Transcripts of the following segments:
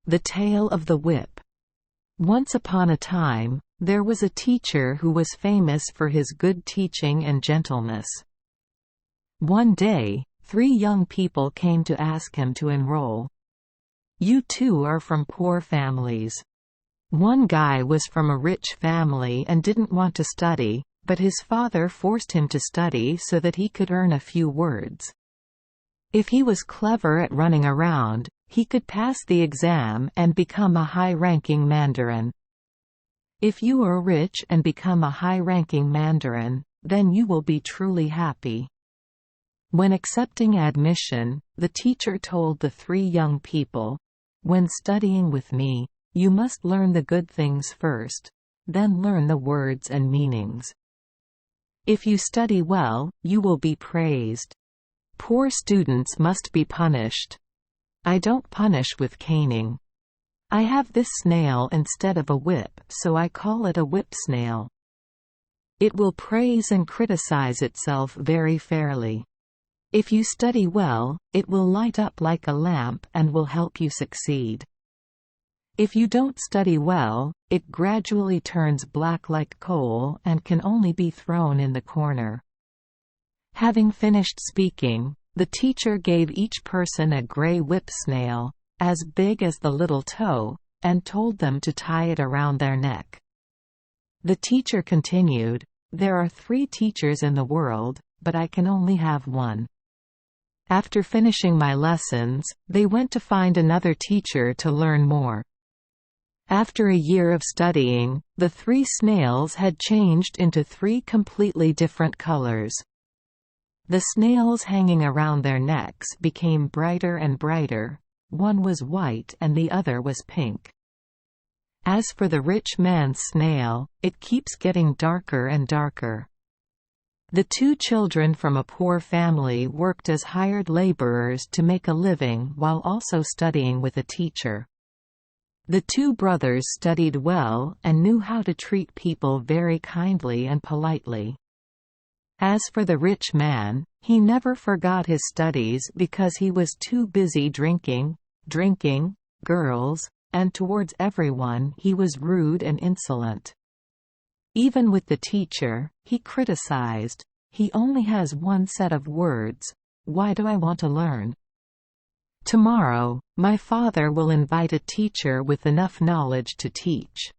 The Tale of the Whip. Once upon a time, there was a teacher who was famous for his good teaching and gentleness. One day, 3 young people came to ask him to enroll. "You two are from poor families." One guy was from a rich family and didn't want to study, but his father forced him to study so that he could earn a few words. If he was clever at running around, he could pass the exam and become a high-ranking mandarin. If you are rich and become a high-ranking mandarin, then you will be truly happy. When accepting admission, the teacher told the 3 young people, "When studying with me, you must learn the good things first, then learn the words and meanings. If you study well, you will be praised. Poor students must be punished. I don't punish with caning. I have this snail instead of a whip, so I call it a whip snail. It will praise and criticize itself very fairly. If you study well, it will light up like a lamp and will help you succeed. If you don't study well, it gradually turns black like coal and can only be thrown in the corner." Having finished speaking, the teacher gave each person a gray whip snail, as big as the little toe, and told them to tie it around their neck. The teacher continued, "There are 3 teachers in the world, but I can only have one." After finishing my lessons, they went to find another teacher to learn more. After a year of studying, the 3 snails had changed into 3 completely different colors. The snails hanging around their necks became brighter and brighter. One was white and the other was pink. As for the rich man's snail, it keeps getting darker and darker. The 2 children from a poor family worked as hired laborers to make a living while also studying with a teacher. The 2 brothers studied well and knew how to treat people very kindly and politely. As for the rich man, he never forgot his studies because he was too busy drinking, girls, and towards everyone he was rude and insolent. Even with the teacher, he criticized, "He only has one set of words. Why do I want to learn? Tomorrow, my father will invite a teacher with enough knowledge to teach."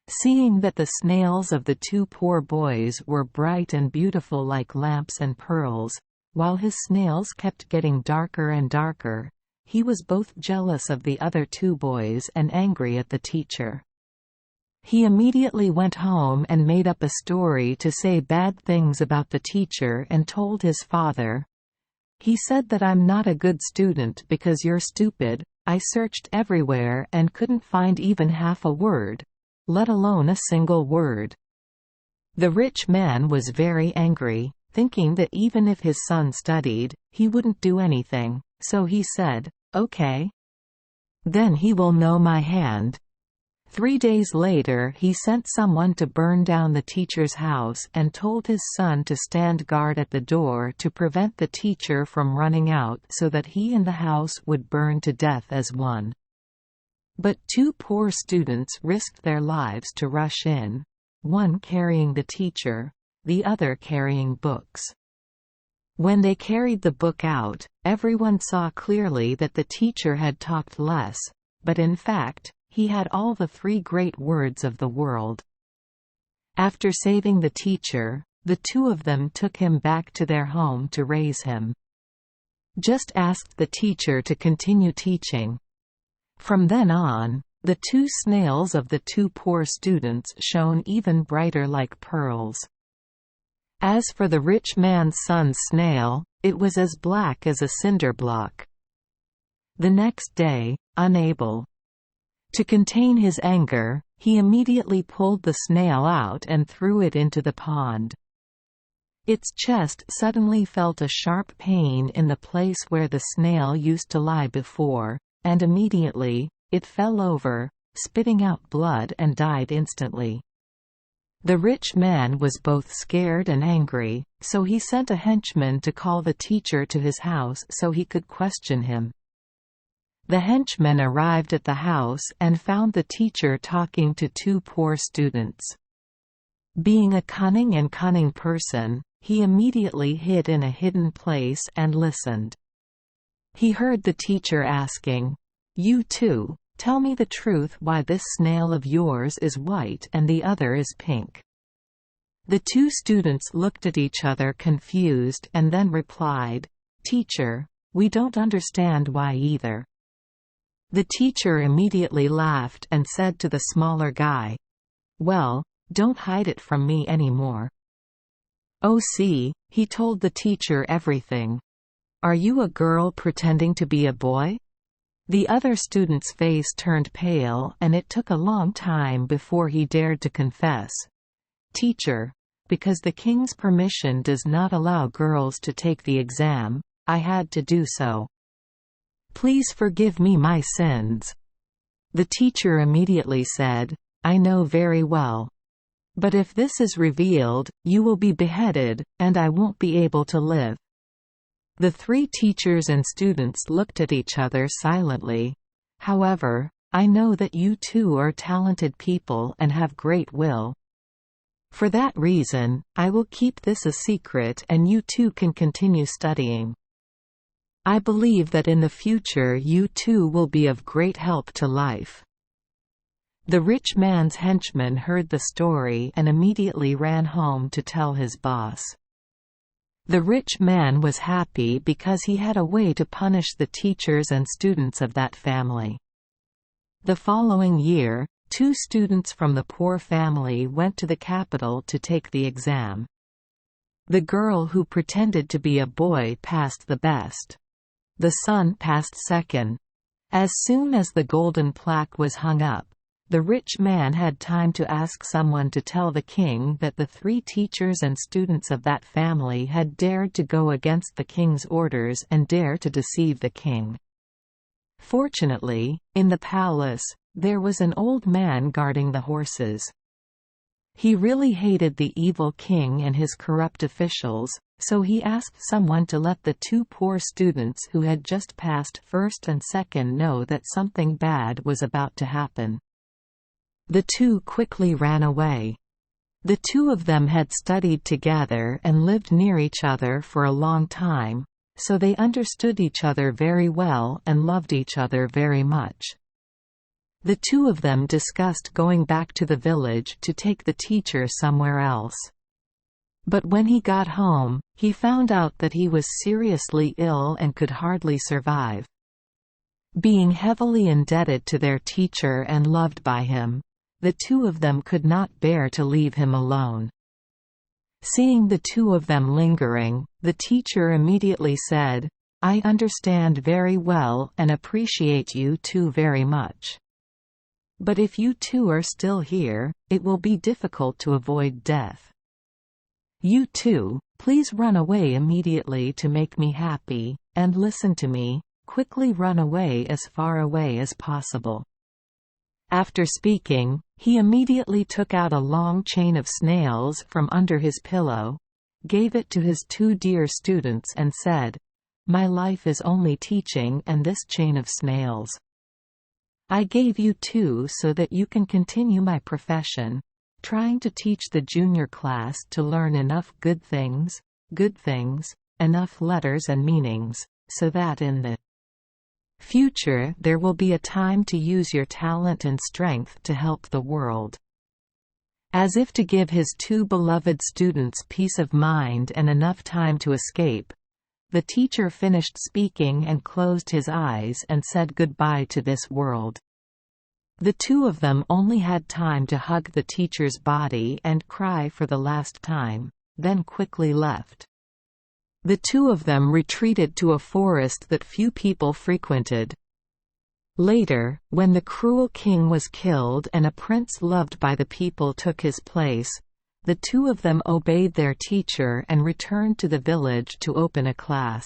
Seeing that the snails of the 2 poor boys were bright and beautiful like lamps and pearls, while his snails kept getting darker and darker, he was both jealous of the other 2 boys and angry at the teacher. He immediately went home and made up a story to say bad things about the teacher and told his father, "He said that I'm not a good student because you're stupid. I searched everywhere and couldn't find even half a word, let alone a single word." The rich man was very angry, thinking that even if his son studied, he wouldn't do anything, so he said, "Okay. Then he will know my hand." 3 days later he sent someone to burn down the teacher's house and told his son to stand guard at the door to prevent the teacher from running out so that he and the house would burn to death as one. But 2 poor students risked their lives to rush in, one carrying the teacher, the other carrying books. When they carried the book out, everyone saw clearly that the teacher had talked less, but in fact, he had all the 3 great words of the world. After saving the teacher, the 2 of them took him back to their home to raise him. Just asked the teacher to continue teaching. From then on, the 2 snails of the 2 poor students shone even brighter like pearls. As for the rich man's son's snail, it was as black as a cinder block. The next day, unable to contain his anger, he immediately pulled the snail out and threw it into the pond. Its chest suddenly felt a sharp pain in the place where the snail used to lie before, and immediately, it fell over, spitting out blood and died instantly. The rich man was both scared and angry, so he sent a henchman to call the teacher to his house so he could question him. The henchmen arrived at the house and found the teacher talking to two poor students. Being a cunning person, he immediately hid in a hidden place and listened. He heard the teacher asking, "You two, tell me the truth why this snail of yours is white and the other is pink." The two students looked at each other confused and then replied, "Teacher, we don't understand why either." The teacher immediately laughed and said to the smaller guy, "Well, don't hide it from me anymore." "Oh see," he told the teacher everything. "Are you a girl pretending to be a boy?" The other student's face turned pale and it took a long time before he dared to confess. "Teacher, because the king's permission does not allow girls to take the exam, I had to do so. Please forgive me my sins." The teacher immediately said, "I know very well. But if this is revealed, you will be beheaded, and I won't be able to live." The three teachers and students looked at each other silently. "However, I know that you two are talented people and have great will. For that reason, I will keep this a secret and you two can continue studying. I believe that in the future you two will be of great help to life." The rich man's henchman heard the story and immediately ran home to tell his boss. The rich man was happy because he had a way to punish the teachers and students of that family. The following year, two students from the poor family went to the capital to take the exam. The girl who pretended to be a boy passed the best. The son passed second. As soon as the golden plaque was hung up, the rich man had time to ask someone to tell the king that the three teachers and students of that family had dared to go against the king's orders and dare to deceive the king. Fortunately, in the palace, there was an old man guarding the horses. He really hated the evil king and his corrupt officials, so he asked someone to let the two poor students who had just passed first and second know that something bad was about to happen. The two quickly ran away. The two of them had studied together and lived near each other for a long time, so they understood each other very well and loved each other very much. The two of them discussed going back to the village to take the teacher somewhere else. But when he got home, he found out that he was seriously ill and could hardly survive. Being heavily indebted to their teacher and loved by him, the two of them could not bear to leave him alone. Seeing the two of them lingering, the teacher immediately said, "I understand very well and appreciate you two very much. But if you two are still here, it will be difficult to avoid death. You two, please run away immediately to make me happy, and listen to me, quickly run away as far away as possible." After speaking, he immediately took out a long chain of snails from under his pillow, gave it to his two dear students and said, "My life is only teaching and this chain of snails. I gave you two so that you can continue my profession, trying to teach the junior class to learn enough good things, enough letters and meanings, so that in the future there will be a time to use your talent and strength to help the world." As if to give his two beloved students peace of mind and enough time to escape, the teacher finished speaking and closed his eyes and said goodbye to this world. The two of them only had time to hug the teacher's body and cry for the last time, then quickly left. The two of them retreated to a forest that few people frequented. Later, when the cruel king was killed and a prince loved by the people took his place, the two of them obeyed their teacher and returned to the village to open a class.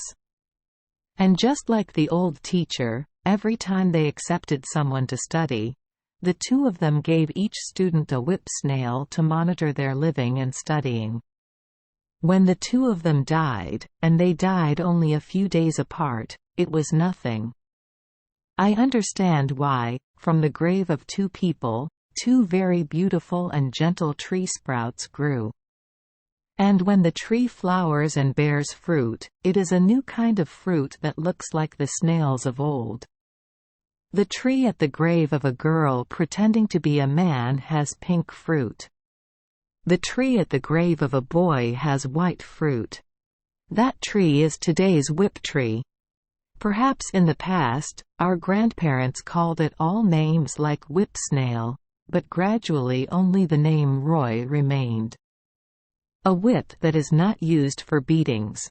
And just like the old teacher, every time they accepted someone to study, the two of them gave each student a whip snail to monitor their living and studying. When the two of them died, and they died only a few days apart, it was nothing. I understand why, from the grave of two people, two very beautiful and gentle tree sprouts grew. And when the tree flowers and bears fruit, it is a new kind of fruit that looks like the snails of old. The tree at the grave of a girl pretending to be a man has pink fruit. The tree at the grave of a boy has white fruit. That tree is today's whip tree. Perhaps in the past, our grandparents called it all names like whip snail, but gradually only the name Roy remained. A whip that is not used for beatings.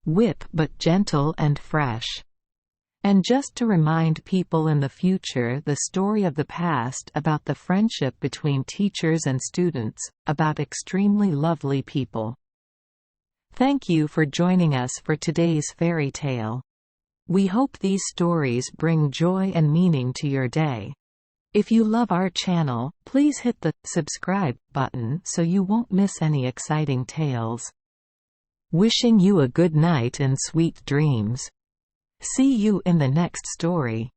Whip but gentle and fresh. And just to remind people in the future the story of the past about the friendship between teachers and students, about extremely lovely people. Thank you for joining us for today's fairy tale. We hope these stories bring joy and meaning to your day. If you love our channel, please hit the subscribe button so you won't miss any exciting tales. Wishing you a good night and sweet dreams. See you in the next story.